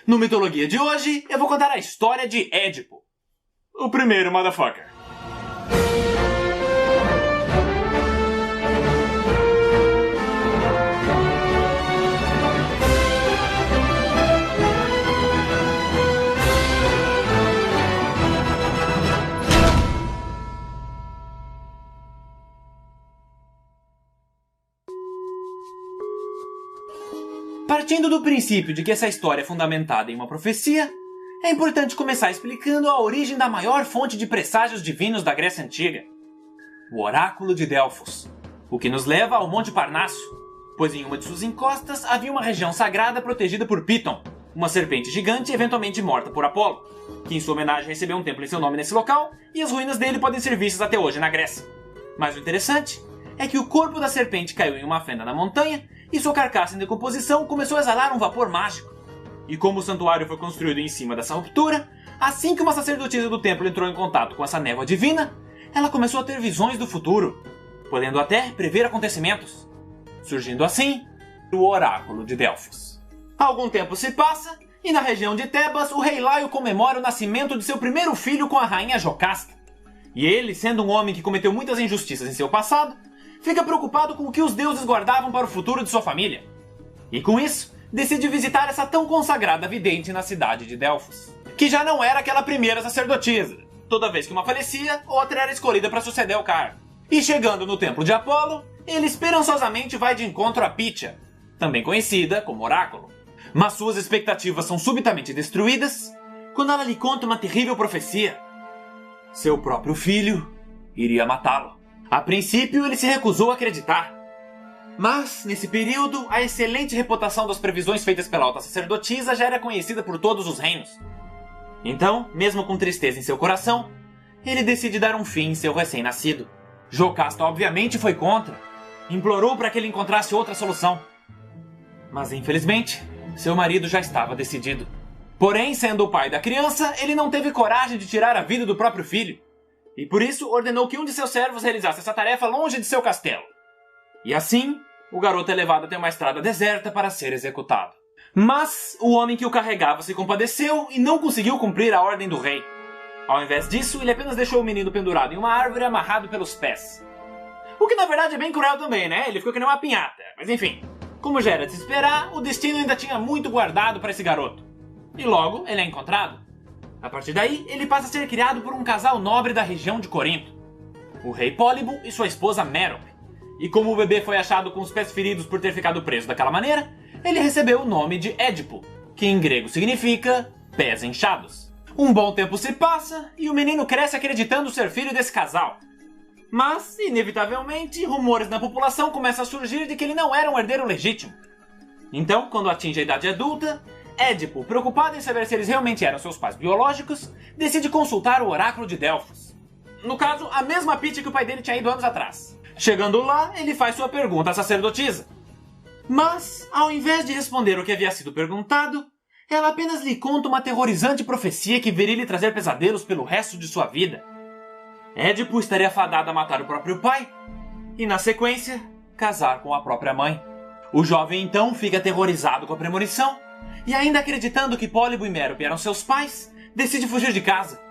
No Mitologia de hoje, eu vou contar a história de Édipo, o primeiro motherfucker. Partindo do princípio de que essa história é fundamentada em uma profecia, é importante começar explicando a origem da maior fonte de presságios divinos da Grécia Antiga, o Oráculo de Delfos, o que nos leva ao Monte Parnasso, pois em uma de suas encostas havia uma região sagrada protegida por Piton, uma serpente gigante eventualmente morta por Apolo, que em sua homenagem recebeu um templo em seu nome nesse local, e as ruínas dele podem ser vistas até hoje na Grécia. Mas o interessante é que o corpo da serpente caiu em uma fenda na montanha e sua carcaça em decomposição começou a exalar um vapor mágico. E como o santuário foi construído em cima dessa ruptura, assim que uma sacerdotisa do templo entrou em contato com essa névoa divina, ela começou a ter visões do futuro, podendo até prever acontecimentos, surgindo assim o Oráculo de Delfos. Algum tempo se passa, e na região de Tebas, o rei Laio comemora o nascimento de seu primeiro filho com a rainha Jocasta. E ele, sendo um homem que cometeu muitas injustiças em seu passado, fica preocupado com o que os deuses guardavam para o futuro de sua família. E com isso, decide visitar essa tão consagrada vidente na cidade de Delfos, que já não era aquela primeira sacerdotisa. Toda vez que uma falecia, outra era escolhida para suceder ao cargo. E chegando no templo de Apolo, ele esperançosamente vai de encontro a Pythia, também conhecida como Oráculo. Mas suas expectativas são subitamente destruídas quando ela lhe conta uma terrível profecia. Seu próprio filho iria matá-lo. A princípio, ele se recusou a acreditar. Mas, nesse período, a excelente reputação das previsões feitas pela alta sacerdotisa já era conhecida por todos os reinos. Então, mesmo com tristeza em seu coração, ele decide dar um fim em seu recém-nascido. Jocasta obviamente foi contra, implorou para que ele encontrasse outra solução. Mas, infelizmente, seu marido já estava decidido. Porém, sendo o pai da criança, ele não teve coragem de tirar a vida do próprio filho. E por isso ordenou que um de seus servos realizasse essa tarefa longe de seu castelo. E assim, o garoto é levado até uma estrada deserta para ser executado. Mas o homem que o carregava se compadeceu e não conseguiu cumprir a ordem do rei. Ao invés disso, ele apenas deixou o menino pendurado em uma árvore amarrado pelos pés. O que na verdade é bem cruel também, né? Ele ficou que nem uma pinhata. Mas enfim, como já era de se esperar, o destino ainda tinha muito guardado para esse garoto. E logo, ele é encontrado. A partir daí, ele passa a ser criado por um casal nobre da região de Corinto, o rei Pólibo e sua esposa Mérope. E como o bebê foi achado com os pés feridos por ter ficado preso daquela maneira, ele recebeu o nome de Édipo, que em grego significa pés inchados. Um bom tempo se passa e o menino cresce acreditando ser filho desse casal. Mas, inevitavelmente, rumores na população começam a surgir de que ele não era um herdeiro legítimo. Então, quando atinge a idade adulta, Édipo, preocupado em saber se eles realmente eram seus pais biológicos, decide consultar o Oráculo de Delfos. No caso, a mesma Pythia que o pai dele tinha ido anos atrás. Chegando lá, ele faz sua pergunta à sacerdotisa. Mas, ao invés de responder o que havia sido perguntado, ela apenas lhe conta uma aterrorizante profecia que viria lhe trazer pesadelos pelo resto de sua vida. Édipo estaria fadado a matar o próprio pai e, na sequência, casar com a própria mãe. O jovem então fica aterrorizado com a premonição e, ainda acreditando que Pólibo e Mérope eram seus pais, decide fugir de casa,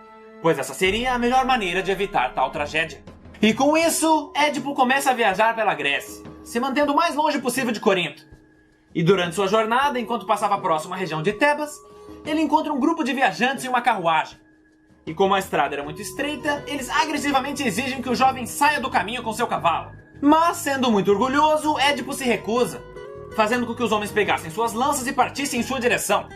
pois essa seria a melhor maneira de evitar tal tragédia. E com isso, Édipo começa a viajar pela Grécia, se mantendo o mais longe possível de Corinto. E durante sua jornada, enquanto passava próximo à região de Tebas, ele encontra um grupo de viajantes em uma carruagem. E como a estrada era muito estreita, eles agressivamente exigem que o jovem saia do caminho com seu cavalo. Mas, sendo muito orgulhoso, Édipo se recusa, fazendo com que os homens pegassem suas lanças e partissem em sua direção.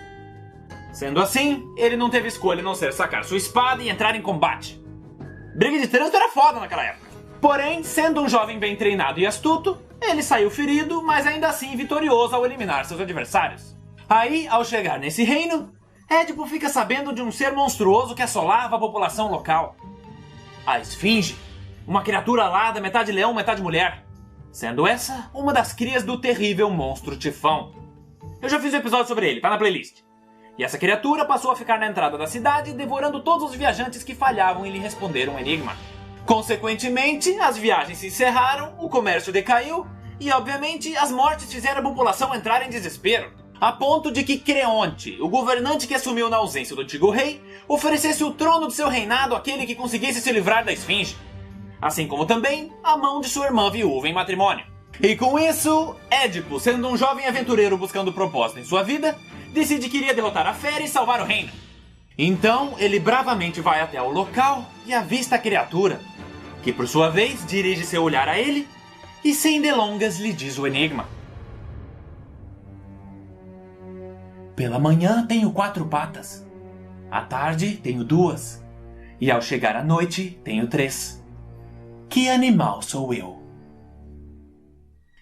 Sendo assim, ele não teve escolha a não ser sacar sua espada e entrar em combate. Briga de trânsito era foda naquela época. Porém, sendo um jovem bem treinado e astuto, ele saiu ferido, mas ainda assim vitorioso ao eliminar seus adversários. Aí, ao chegar nesse reino, Édipo fica sabendo de um ser monstruoso que assolava a população local. A Esfinge, uma criatura alada, metade leão, metade mulher, sendo essa uma das crias do terrível monstro Tifão. Eu já fiz um episódio sobre ele, tá na playlist. E essa criatura passou a ficar na entrada da cidade, devorando todos os viajantes que falhavam em lhe responder um enigma. Consequentemente, as viagens se encerraram, o comércio decaiu e, obviamente, as mortes fizeram a população entrar em desespero. a ponto de que Creonte, o governante que assumiu na ausência do antigo rei, oferecesse o trono de seu reinado àquele que conseguisse se livrar da esfinge, assim como também a mão de sua irmã viúva em matrimônio. E com isso, Édipo, sendo um jovem aventureiro buscando propósito em sua vida, decide que iria derrotar a fera e salvar o reino. Então, ele bravamente vai até o local e avista a criatura, que por sua vez dirige seu olhar a ele e sem delongas lhe diz o enigma. Pela manhã tenho 4 patas, à tarde tenho 2, e ao chegar à noite tenho 3. Que animal sou eu?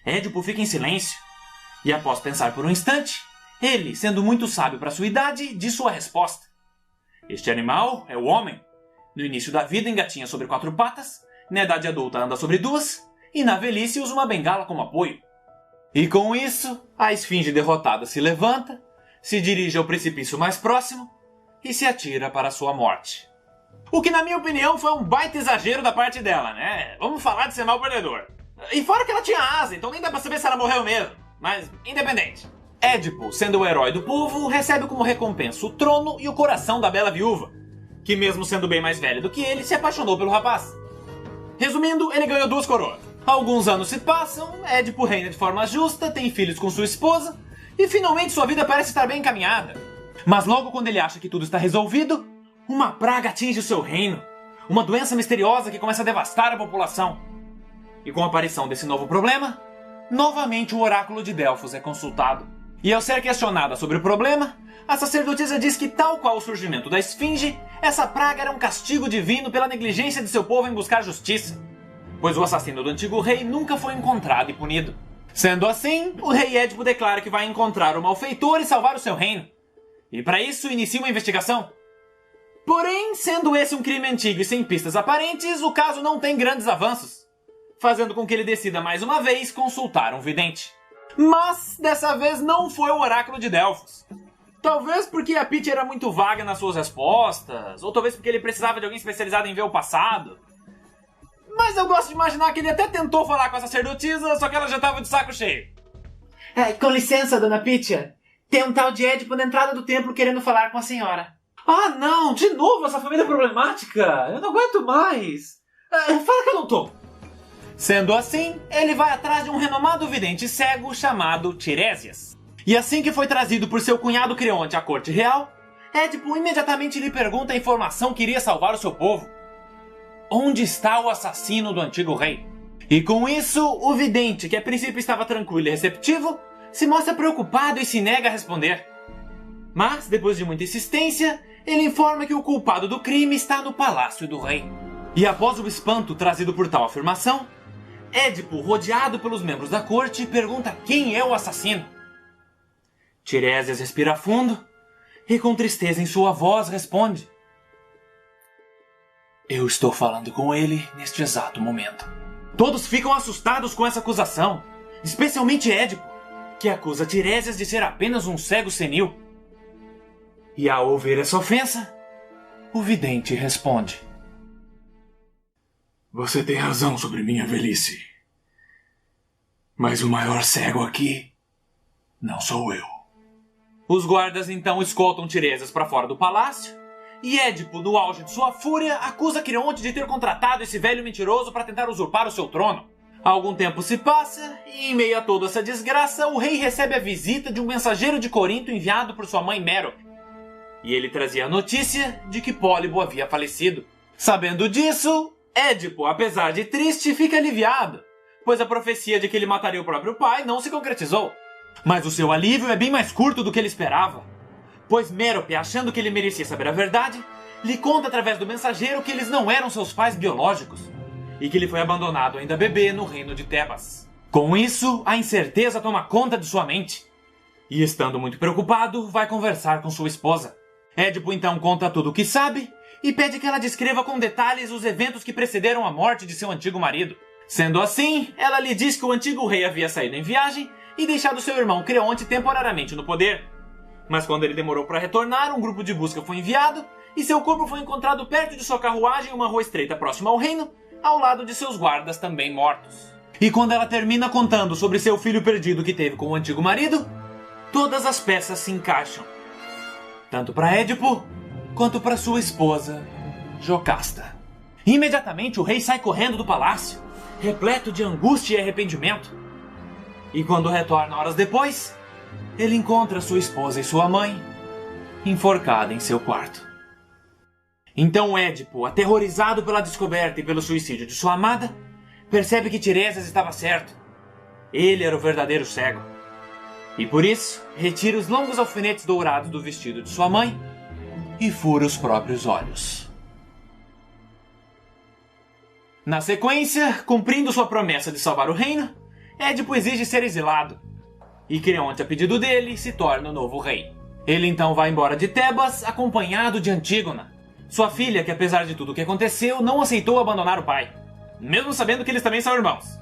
Édipo fica em silêncio, e após pensar por um instante, ele, sendo muito sábio para sua idade, diz sua resposta. Este animal é o homem. No início da vida engatinha sobre 4 patas, na idade adulta anda sobre 2, e na velhice usa uma bengala como apoio. E com isso, a esfinge derrotada se levanta, se dirige ao precipício mais próximo e se atira para sua morte. O que, na minha opinião, foi um baita exagero da parte dela, né? Vamos falar de ser mal perdedor. E fora que ela tinha asa, então nem dá pra saber se ela morreu mesmo. Mas, independente. Édipo, sendo o herói do povo, recebe como recompensa o trono e o coração da bela viúva, que mesmo sendo bem mais velha do que ele, se apaixonou pelo rapaz. Resumindo, ele ganhou 2 coroas. Alguns anos se passam, Édipo reina de forma justa, tem filhos com sua esposa, e finalmente sua vida parece estar bem encaminhada. Mas logo quando ele acha que tudo está resolvido, uma praga atinge o seu reino. Uma doença misteriosa que começa a devastar a população. E com a aparição desse novo problema, novamente o oráculo de Delfos é consultado. E ao ser questionada sobre o problema, a sacerdotisa diz que, tal qual o surgimento da esfinge, essa praga era um castigo divino pela negligência de seu povo em buscar justiça, pois o assassino do antigo rei nunca foi encontrado e punido. Sendo assim, o rei Édipo declara que vai encontrar o malfeitor e salvar o seu reino. E para isso inicia uma investigação. Porém, sendo esse um crime antigo e sem pistas aparentes, o caso não tem grandes avanços, fazendo com que ele decida mais uma vez consultar um vidente. Mas, dessa vez não foi o oráculo de Delfos. Talvez porque a Pitty era muito vaga nas suas respostas, ou talvez porque ele precisava de alguém especializado em ver o passado. Mas eu gosto de imaginar que ele até tentou falar com a sacerdotisa, só que ela já estava de saco cheio. Com licença, dona Pitty. Tem um tal de Édipo na entrada do templo querendo falar com a senhora. Ah não, de novo essa família problemática. Eu não aguento mais. Fala que eu não tô. Sendo assim, ele vai atrás de um renomado vidente cego chamado Tiresias. E assim que foi trazido por seu cunhado Creonte à corte real, Édipo imediatamente lhe pergunta a informação que iria salvar o seu povo. Onde está o assassino do antigo rei? E com isso, o vidente, que a princípio estava tranquilo e receptivo, se mostra preocupado e se nega a responder. Mas, depois de muita insistência, ele informa que o culpado do crime está no palácio do rei. E após o espanto trazido por tal afirmação, Édipo, rodeado pelos membros da corte, pergunta quem é o assassino. Tiresias respira fundo e, com tristeza em sua voz, responde: Eu estou falando com ele neste exato momento. Todos ficam assustados com essa acusação, especialmente Édipo, que acusa Tiresias de ser apenas um cego senil. E ao ouvir essa ofensa, o vidente responde: Você tem razão sobre minha velhice. Mas o maior cego aqui não sou eu. Os guardas então escoltam Tiresias para fora do palácio, e Édipo, no auge de sua fúria, acusa Creonte de ter contratado esse velho mentiroso para tentar usurpar o seu trono. Algum tempo se passa, e em meio a toda essa desgraça, o rei recebe a visita de um mensageiro de Corinto enviado por sua mãe Mérope. E ele trazia a notícia de que Pólibo havia falecido. Sabendo disso, Édipo, apesar de triste, fica aliviado, pois a profecia de que ele mataria o próprio pai não se concretizou. Mas o seu alívio é bem mais curto do que ele esperava, pois Mérope, achando que ele merecia saber a verdade, lhe conta através do mensageiro que eles não eram seus pais biológicos, e que ele foi abandonado ainda bebê no reino de Tebas. Com isso, a incerteza toma conta de sua mente, e estando muito preocupado, vai conversar com sua esposa. Édipo então conta tudo o que sabe, e pede que ela descreva com detalhes os eventos que precederam a morte de seu antigo marido. Sendo assim, ela lhe diz que o antigo rei havia saído em viagem e deixado seu irmão Creonte temporariamente no poder. Mas quando ele demorou para retornar, um grupo de busca foi enviado, e seu corpo foi encontrado perto de sua carruagem em uma rua estreita próxima ao reino, ao lado de seus guardas também mortos. E quando ela termina contando sobre seu filho perdido que teve com o antigo marido, todas as peças se encaixam, tanto para Édipo quanto para sua esposa, Jocasta. Imediatamente o rei sai correndo do palácio, repleto de angústia e arrependimento. E quando retorna horas depois, ele encontra sua esposa e sua mãe enforcada em seu quarto. Então Édipo, aterrorizado pela descoberta e pelo suicídio de sua amada, percebe que Tiresias estava certo. Ele era o verdadeiro cego. E por isso, retira os longos alfinetes dourados do vestido de sua mãe e fura os próprios olhos. Na sequência, cumprindo sua promessa de salvar o reino, Édipo exige ser exilado. E Creonte, a pedido dele, se torna o novo rei. Ele então vai embora de Tebas, acompanhado de Antígona, sua filha que, apesar de tudo o que aconteceu, não aceitou abandonar o pai, mesmo sabendo que eles também são irmãos,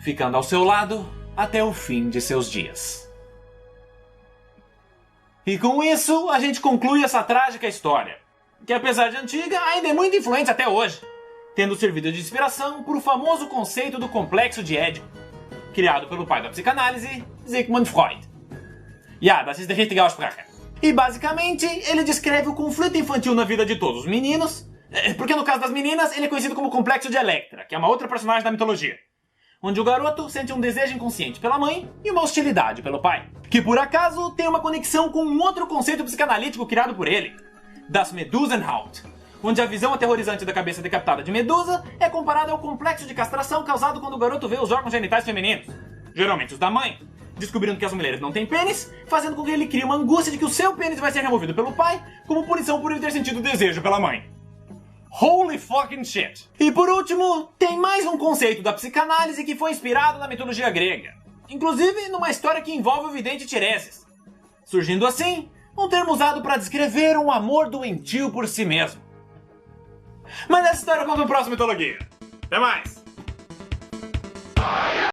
ficando ao seu lado até o fim de seus dias. E com isso, a gente conclui essa trágica história, que apesar de antiga, ainda é muito influente até hoje, tendo servido de inspiração para o famoso conceito do complexo de Édipo, criado pelo pai da psicanálise, Sigmund Freud. Ja, das ist die richtige Aussprache. E basicamente, ele descreve o conflito infantil na vida de todos os meninos, porque no caso das meninas, ele é conhecido como complexo de Electra, que é uma outra personagem da mitologia, onde o garoto sente um desejo inconsciente pela mãe e uma hostilidade pelo pai, que por acaso tem uma conexão com um outro conceito psicanalítico criado por ele, das Medusenhaut, onde a visão aterrorizante da cabeça decapitada de Medusa é comparada ao complexo de castração causado quando o garoto vê os órgãos genitais femininos, geralmente os da mãe, descobrindo que as mulheres não têm pênis, fazendo com que ele crie uma angústia de que o seu pênis vai ser removido pelo pai, como punição por ele ter sentido desejo pela mãe. Holy fucking shit! E por último, tem mais um conceito da psicanálise que foi inspirado na mitologia grega, inclusive numa história que envolve o vidente Tiresias, surgindo assim um termo usado para descrever um amor doentio por si mesmo. Mas essa história conta no próximo Mitologia. Até mais!